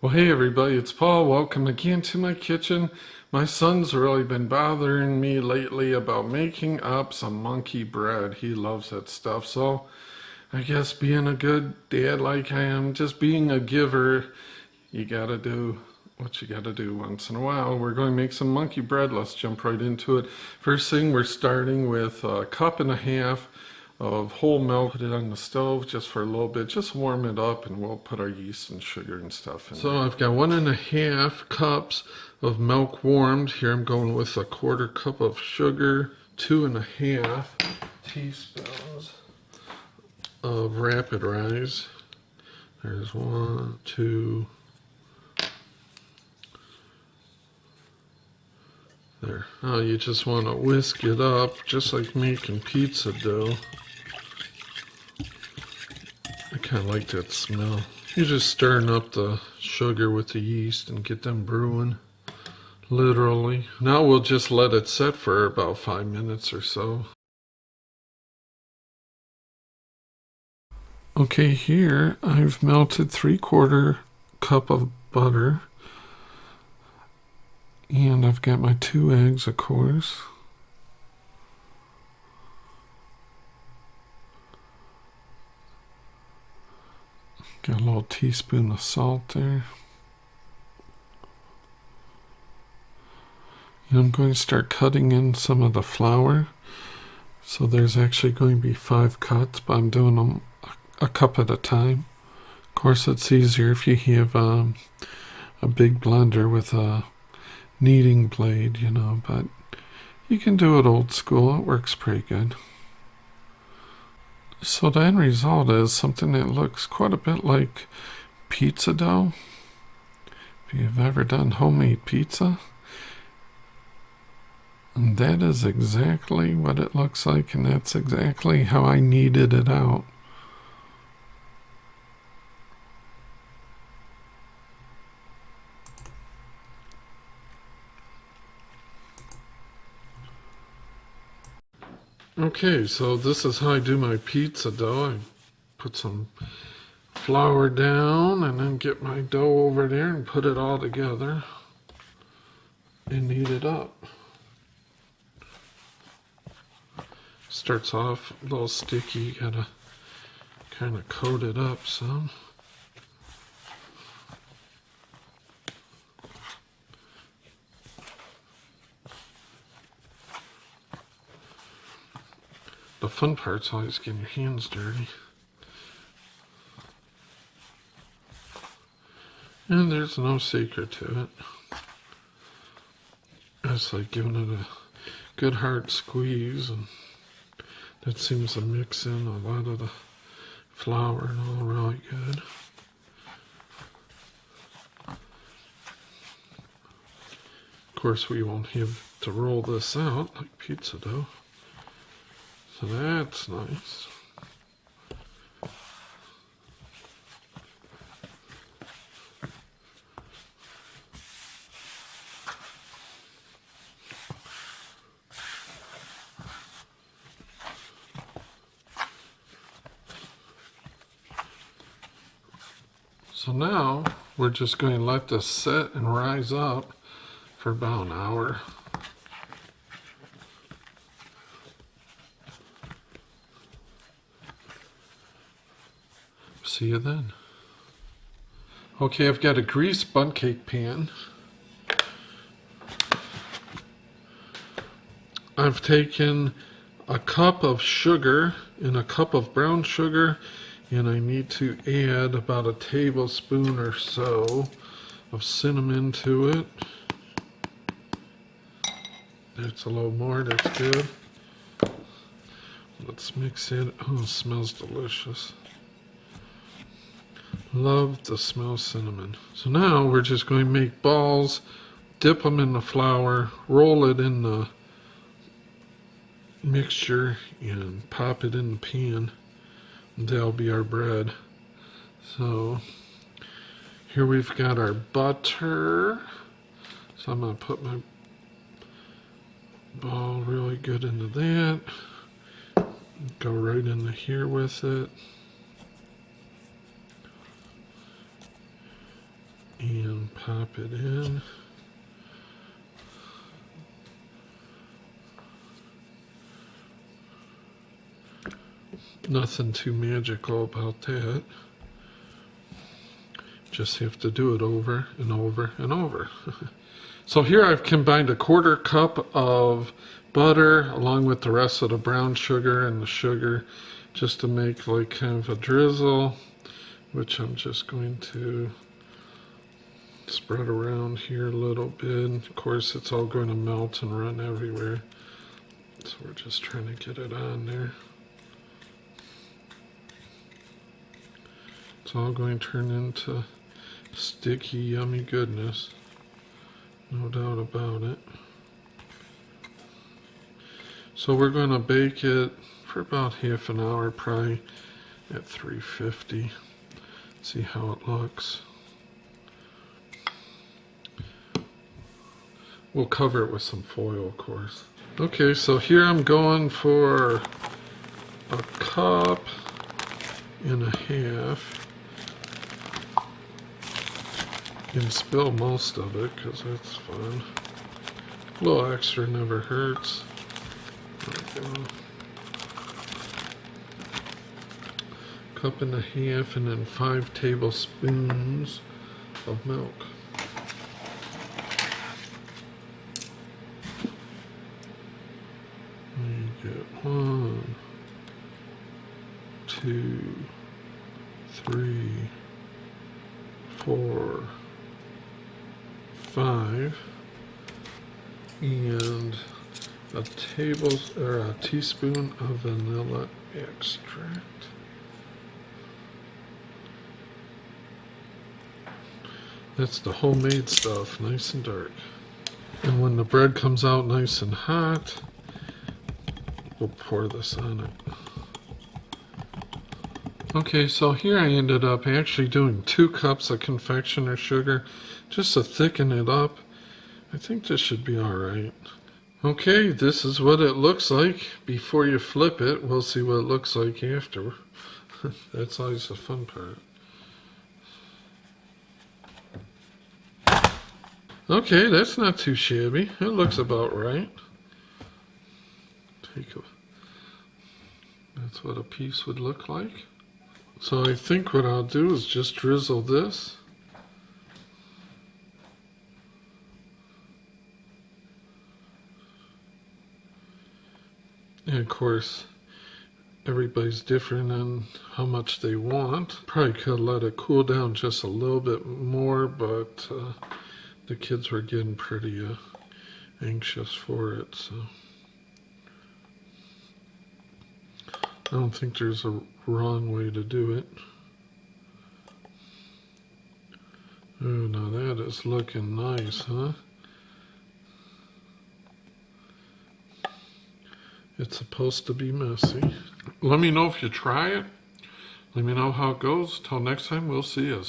Well, hey everybody, it's Paul. Welcome again to my kitchen. My son's really been bothering me lately about making up some monkey bread. He loves that stuff. So I guess being a good dad like I am, just being a giver, you gotta do what you gotta do once in a while. We're going to make some monkey bread. Let's jump right into it. First thing, we're starting with a cup and a half of whole milk. Put it on the stove just for a little bit, just warm it up, and we'll put our yeast and sugar and stuff in. So I've got 1.5 cups of milk warmed. Here I'm going with a 1/4 cup of sugar, 2.5 teaspoons of rapid rise. There's 1, 2, there. Oh, you just want to whisk it up just like making pizza dough. I kind of like that smell. You're just stirring up the sugar with the yeast and get them brewing, literally. Now we'll just let it set for about 5 minutes or so. Okay, here I've melted 3/4 cup of butter. And I've got my 2 eggs, of course. Got a little teaspoon of salt there. And I'm going to start cutting in some of the flour. So there's actually going to be 5 cuts, but I'm doing them a cup at a time. Of course, it's easier if you have a big blender with a kneading blade, but you can do it old school. It works pretty good. So the end result is something that looks quite a bit like pizza dough. If you've ever done homemade pizza, and that is exactly what it looks like, and that's exactly how I kneaded it out. Okay, so this is how I do my pizza dough. I put some flour down and then get my dough over there and put it all together and knead it up. Starts off a little sticky, you gotta kind of coat it up some. The fun part's always getting your hands dirty. And there's no secret to it. It's like giving it a good hard squeeze, and that seems to mix in a lot of the flour and all really good. Of course, we won't have to roll this out like pizza dough. So that's nice. So now we're just going to let this set and rise up for about an hour. See you then. Okay, I've got a greased bundt cake pan. I've taken a cup of sugar and a cup of brown sugar, and I need to add about a tablespoon or so of cinnamon to it. That's a little more, that's good. Let's mix it. Oh, it smells delicious. Love the smell of cinnamon. So now we're just going to make balls, dip them in the flour, roll it in the mixture, and pop it in the pan. And that'll be our bread. So here we've got our butter. So I'm going to put my ball really good into that. Go right into here with it. and pop it in. Nothing too magical about that. Just have to do it over and over and over. So here I've combined a 1/4 cup of butter along with the rest of the brown sugar and the sugar just to make like kind of a drizzle, which I'm just going to spread around here a little bit. Of course, it's all going to melt and run everywhere. So we're just trying to get it on there. It's all going to turn into sticky, yummy goodness. No doubt about it. So we're going to bake it for about half an hour, probably at 350. See how it looks. We'll cover it with some foil, of course. Okay, so here I'm going for 1.5 cups. You can spill most of it because that's fun. A little extra never hurts. There we go. 1.5 cups and then 5 tablespoons of milk. You get 1, 2, 3, 4, 5, and a teaspoon of vanilla extract. That's the homemade stuff, nice and dark. And when the bread comes out nice and hot, we'll pour this on it. Okay, so here I ended up actually doing 2 cups of confectioner sugar just to thicken it up. I think this should be alright. Okay, this is what it looks like before you flip it. We'll see what it looks like after. That's always the fun part. Okay, that's not too shabby. It looks about right. That's what a piece would look like. So I think what I'll do is just drizzle this. And of course, everybody's different on how much they want. Probably could let it cool down just a little bit more, but the kids were getting pretty anxious for it, so I don't think there's a wrong way to do it. Oh, now that is looking nice, huh? It's supposed to be messy. Let me know if you try it. Let me know how it goes. Till next time, we'll see you.